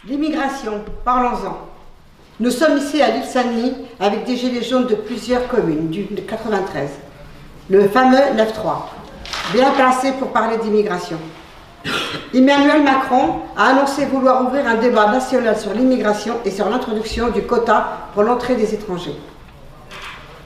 L'immigration, parlons-en. Nous sommes ici à l'île Saint-Denis avec des gilets jaunes de plusieurs communes du 93. Le fameux 9-3, bien placé pour parler d'immigration. Emmanuel Macron a annoncé vouloir ouvrir un débat national sur l'immigration et sur l'introduction du quota pour l'entrée des étrangers.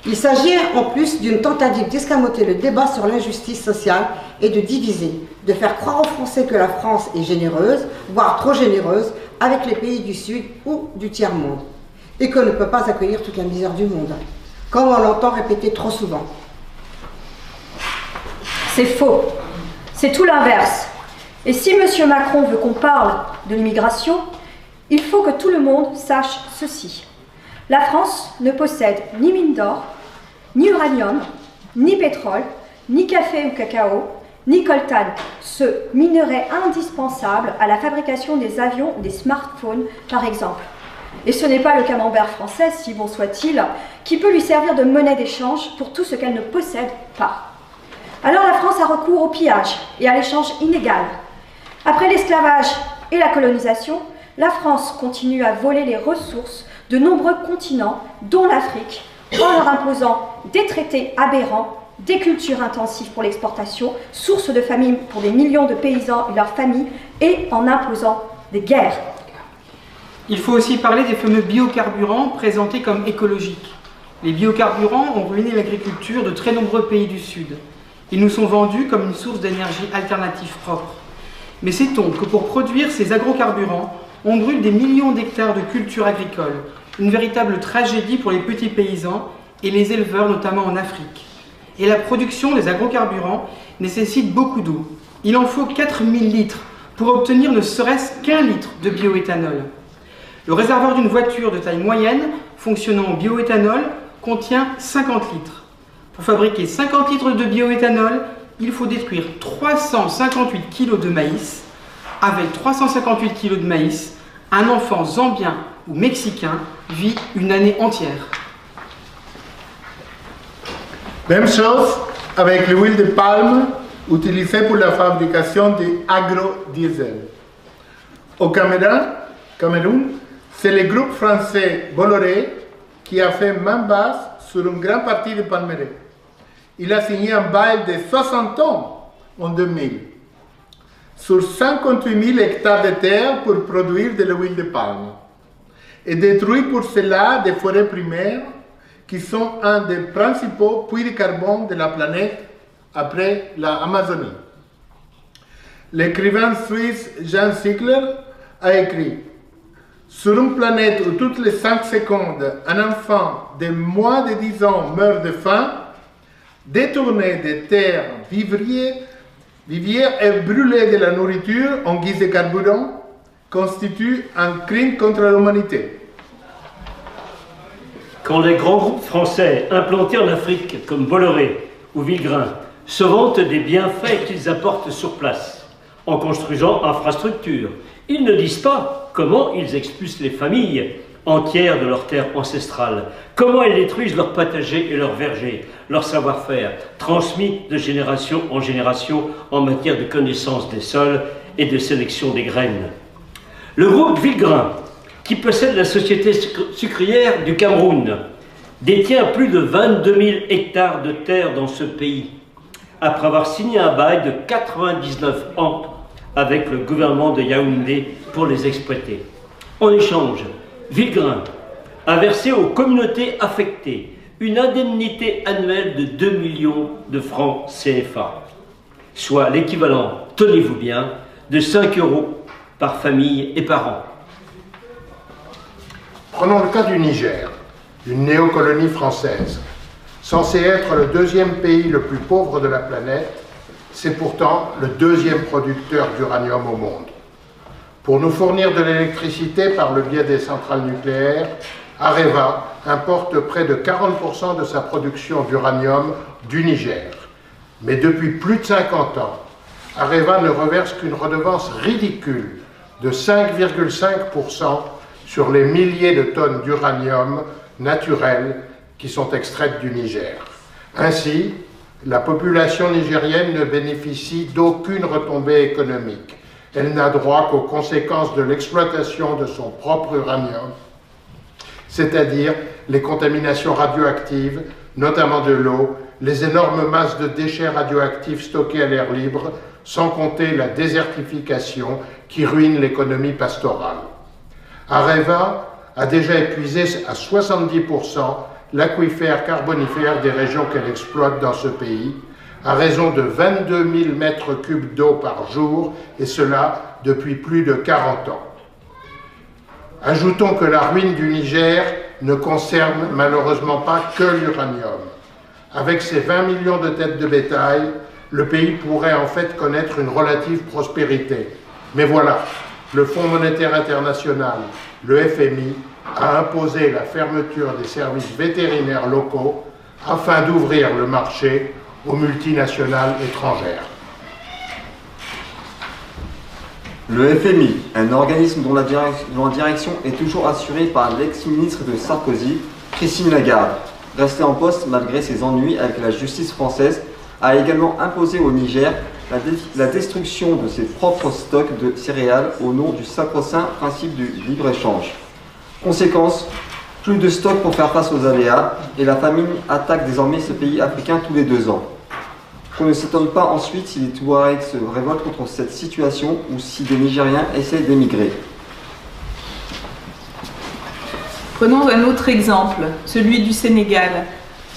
Il s'agit en plus d'une tentative d'escamoter le débat sur l'injustice sociale et de diviser, de faire croire aux Français que la France est généreuse, voire trop généreuse, avec les pays du Sud ou du tiers-monde, et qu'on ne peut pas accueillir toute la misère du monde, comme on l'entend répéter trop souvent. C'est faux. C'est tout l'inverse. Et si M. Macron veut qu'on parle de l'immigration, il faut que tout le monde sache ceci. La France ne possède ni mine d'or, ni uranium, ni pétrole, ni café ou cacao, ni coltan, ce minerai indispensable à la fabrication des avions ou des smartphones, par exemple. Et ce n'est pas le camembert français, si bon soit-il, qui peut lui servir de monnaie d'échange pour tout ce qu'elle ne possède pas. Alors la France a recours au pillage et à l'échange inégal. Après l'esclavage et la colonisation, la France continue à voler les ressources de nombreux continents, dont l'Afrique, en leur imposant des traités aberrants, des cultures intensives pour l'exportation, source de famine pour des millions de paysans et leurs familles, et en imposant des guerres. Il faut aussi parler des fameux biocarburants présentés comme écologiques. Les biocarburants ont ruiné l'agriculture de très nombreux pays du Sud. Ils nous sont vendus comme une source d'énergie alternative propre. Mais sait-on que pour produire ces agrocarburants, on brûle des millions d'hectares de cultures agricoles, une véritable tragédie pour les petits paysans et les éleveurs, notamment en Afrique. Et la production des agrocarburants nécessite beaucoup d'eau. Il en faut 4000 litres pour obtenir ne serait-ce qu'un litre de bioéthanol. Le réservoir d'une voiture de taille moyenne fonctionnant en bioéthanol contient 50 litres. Pour fabriquer 50 litres de bioéthanol, il faut détruire 358 kg de maïs. Avec 358 kg de maïs, un enfant zambien ou mexicain vit une année entière. Même chose avec l'huile de palme utilisée pour la fabrication de agrodiesel. Au Cameroun, c'est le groupe français Bolloré qui a fait main basse sur une grande partie du palmeraie. Il a signé un bail de 60 ans en 2000 sur 58 000 hectares de terre pour produire de l'huile de palme et détruit pour cela des forêts primaires qui sont un des principaux puits de carbone de la planète après l'Amazonie. L'écrivain suisse Jean Ziegler a écrit « Sur une planète où toutes les 5 secondes, un enfant de moins de 10 ans meurt de faim, détourner des terres vivrières et brûler de la nourriture en guise de carburant constitue un crime contre l'humanité. » Quand les grands groupes français implantés en Afrique comme Bolloré ou Villegrain se vantent des bienfaits qu'ils apportent sur place en construisant infrastructures, ils ne disent pas comment ils expulsent les familles entières de leurs terres ancestrales, comment ils détruisent leurs potagers et leurs vergers, leur savoir-faire, transmis de génération en génération en matière de connaissance des sols et de sélection des graines. Le groupe Villegrain, qui possède la société sucrière du Cameroun, détient plus de 22 000 hectares de terre dans ce pays, après avoir signé un bail de 99 ans avec le gouvernement de Yaoundé pour les exploiter. En échange, Villegrain a versé aux communautés affectées une indemnité annuelle de 2 millions de francs CFA, soit l'équivalent, tenez-vous bien, de 5 € par famille et par an. Prenons le cas du Niger, une néocolonie française. Censé être le deuxième pays le plus pauvre de la planète, c'est pourtant le deuxième producteur d'uranium au monde. Pour nous fournir de l'électricité par le biais des centrales nucléaires, Areva importe près de 40% de sa production d'uranium du Niger. Mais depuis plus de 50 ans, Areva ne reverse qu'une redevance ridicule de 5,5% sur les milliers de tonnes d'uranium naturel qui sont extraites du Niger. Ainsi, la population nigérienne ne bénéficie d'aucune retombée économique. elle n'a droit qu'aux conséquences de l'exploitation de son propre uranium, c'est-à-dire les contaminations radioactives, notamment de l'eau, les énormes masses de déchets radioactifs stockés à l'air libre, sans compter la désertification qui ruine l'économie pastorale. Areva a déjà épuisé à 70% l'aquifère carbonifère des régions qu'elle exploite dans ce pays, à raison de 22 000 mètres cubes d'eau par jour, et cela depuis plus de 40 ans. Ajoutons que la ruine du Niger ne concerne malheureusement pas que l'uranium. Avec ses 20 millions de têtes de bétail, le pays pourrait en fait connaître une relative prospérité. Mais voilà, le Fonds monétaire international, le FMI, a imposé la fermeture des services vétérinaires locaux afin d'ouvrir le marché aux multinationales étrangères. Le FMI, un organisme dont la direction est toujours assurée par l'ex-ministre de Sarkozy, Christine Lagarde, restée en poste malgré ses ennuis avec la justice française, a également imposé au Niger la destruction de ses propres stocks de céréales au nom du sacro-saint principe du libre-échange. Conséquence, plus de stocks pour faire face aux aléas, et la famine attaque désormais ce pays africain tous les 2 ans. Qu'on ne s'étonne pas ensuite si les Touaregs se révoltent contre cette situation ou si des Nigériens essaient d'émigrer. Prenons un autre exemple, celui du Sénégal.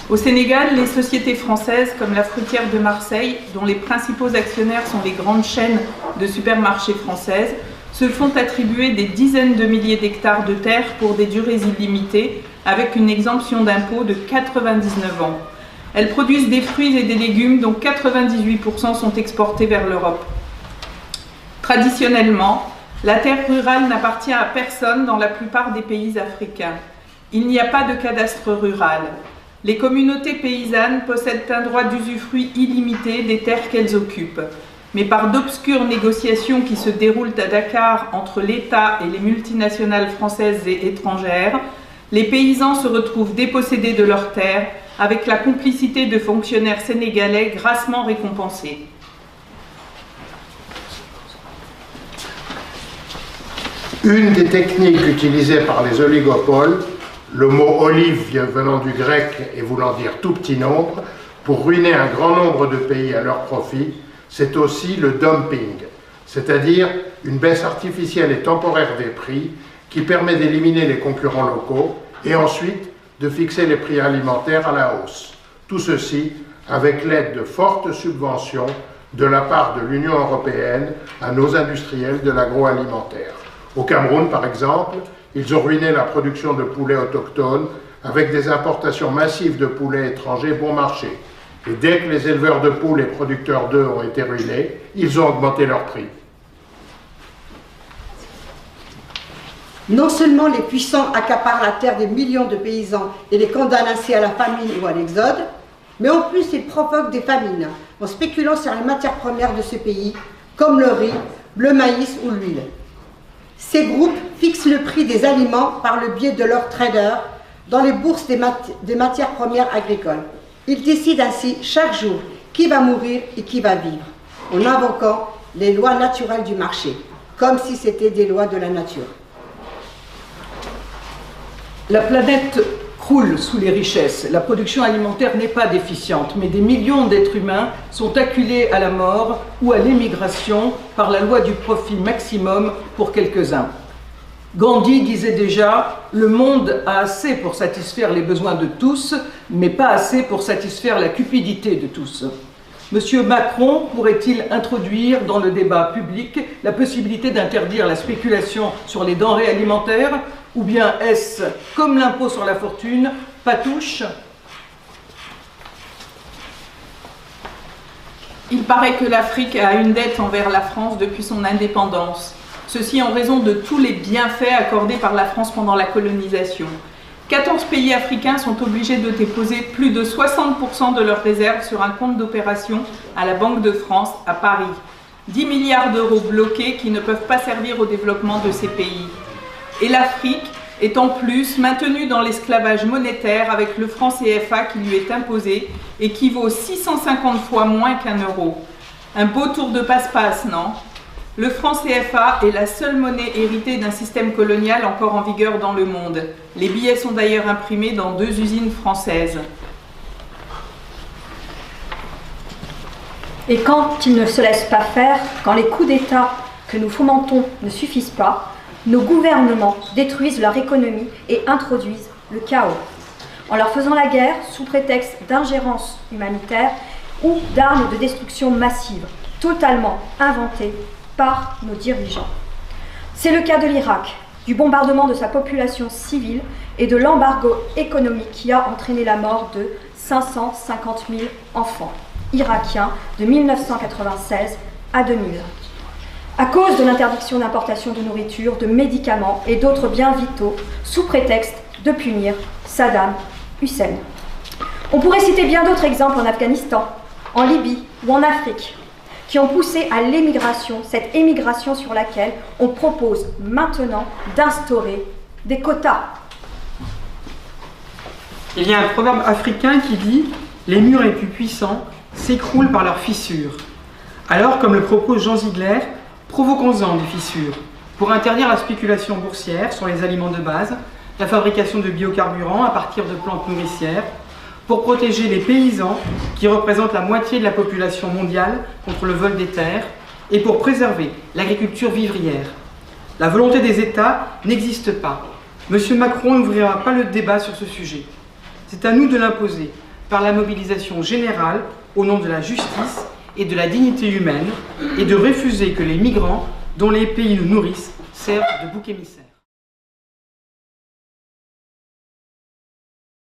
Au Sénégal, les sociétés françaises comme la Fruitière de Marseille, dont les principaux actionnaires sont les grandes chaînes de supermarchés françaises, se font attribuer des dizaines de milliers d'hectares de terre pour des durées illimitées, avec une exemption d'impôt de 99 ans. Elles produisent des fruits et des légumes dont 98% sont exportés vers l'Europe. Traditionnellement, la terre rurale n'appartient à personne dans la plupart des pays africains. Il n'y a pas de cadastre rural. Les communautés paysannes possèdent un droit d'usufruit illimité des terres qu'elles occupent. Mais par d'obscures négociations qui se déroulent à Dakar entre l'État et les multinationales françaises et étrangères, les paysans se retrouvent dépossédés de leurs terres avec la complicité de fonctionnaires sénégalais grassement récompensés. Une des techniques utilisées par les oligopoles, le mot olive venant du grec et voulant dire tout petit nombre, pour ruiner un grand nombre de pays à leur profit, c'est aussi le dumping, c'est-à-dire une baisse artificielle et temporaire des prix qui permet d'éliminer les concurrents locaux et ensuite de fixer les prix alimentaires à la hausse. Tout ceci avec l'aide de fortes subventions de la part de l'Union européenne à nos industriels de l'agroalimentaire. Au Cameroun, par exemple, ils ont ruiné la production de poulets autochtones avec des importations massives de poulets étrangers bon marché. Et dès que les éleveurs de poules et producteurs d'œufs ont été ruinés, ils ont augmenté leurs prix. Non seulement les puissants accaparent la terre des millions de paysans et les condamnent ainsi à la famine ou à l'exode, mais en plus ils provoquent des famines en spéculant sur les matières premières de ce pays, comme le riz, le maïs ou l'huile. Ces groupes fixent le prix des aliments par le biais de leurs traders dans les bourses des matières premières agricoles. Ils décident ainsi chaque jour qui va mourir et qui va vivre, en invoquant les lois naturelles du marché, comme si c'était des lois de la nature. La planète croule sous les richesses. La production alimentaire n'est pas déficiente, mais des millions d'êtres humains sont acculés à la mort ou à l'émigration par la loi du profit maximum pour quelques-uns. Gandhi disait déjà « Le monde a assez pour satisfaire les besoins de tous, mais pas assez pour satisfaire la cupidité de tous ». Monsieur Macron pourrait-il introduire dans le débat public la possibilité d'interdire la spéculation sur les denrées alimentaires, ou bien est-ce, comme l'impôt sur la fortune, patouche? Il paraît que l'Afrique a une dette envers la France depuis son indépendance. Ceci en raison de tous les bienfaits accordés par la France pendant la colonisation. 14 pays africains sont obligés de déposer plus de 60% de leurs réserves sur un compte d'opération à la Banque de France à Paris. 10 milliards d'euros bloqués qui ne peuvent pas servir au développement de ces pays. Et l'Afrique est en plus maintenue dans l'esclavage monétaire avec le franc CFA qui lui est imposé et qui vaut 650 fois moins qu'un euro. Un beau tour de passe-passe, non ? Le franc CFA est la seule monnaie héritée d'un système colonial encore en vigueur dans le monde. Les billets sont d'ailleurs imprimés dans 2 usines françaises. Et quand ils ne se laissent pas faire, quand les coups d'État que nous fomentons ne suffisent pas, nos gouvernements détruisent leur économie et introduisent le chaos, en leur faisant la guerre sous prétexte d'ingérence humanitaire ou d'armes de destruction massive, totalement inventées par nos dirigeants. C'est le cas de l'Irak, du bombardement de sa population civile et de l'embargo économique qui a entraîné la mort de 550 000 enfants irakiens de 1996 à 2000. À cause de l'interdiction d'importation de nourriture, de médicaments et d'autres biens vitaux, sous prétexte de punir Saddam Hussein. On pourrait citer bien d'autres exemples en Afghanistan, en Libye ou en Afrique, qui ont poussé à l'émigration, cette émigration sur laquelle on propose maintenant d'instaurer des quotas. Il y a un proverbe africain qui dit « Les murs les plus puissants s'écroulent par leurs fissures ». Alors, comme le propose Jean Ziegler, provoquons-en des fissures pour interdire la spéculation boursière sur les aliments de base, la fabrication de biocarburants à partir de plantes nourricières, pour protéger les paysans qui représentent la moitié de la population mondiale contre le vol des terres et pour préserver l'agriculture vivrière. La volonté des États n'existe pas. M. Macron n'ouvrira pas le débat sur ce sujet. C'est à nous de l'imposer par la mobilisation générale au nom de la justice et de la dignité humaine et de refuser que les migrants dont les pays nous nourrissent servent de bouc émissaire.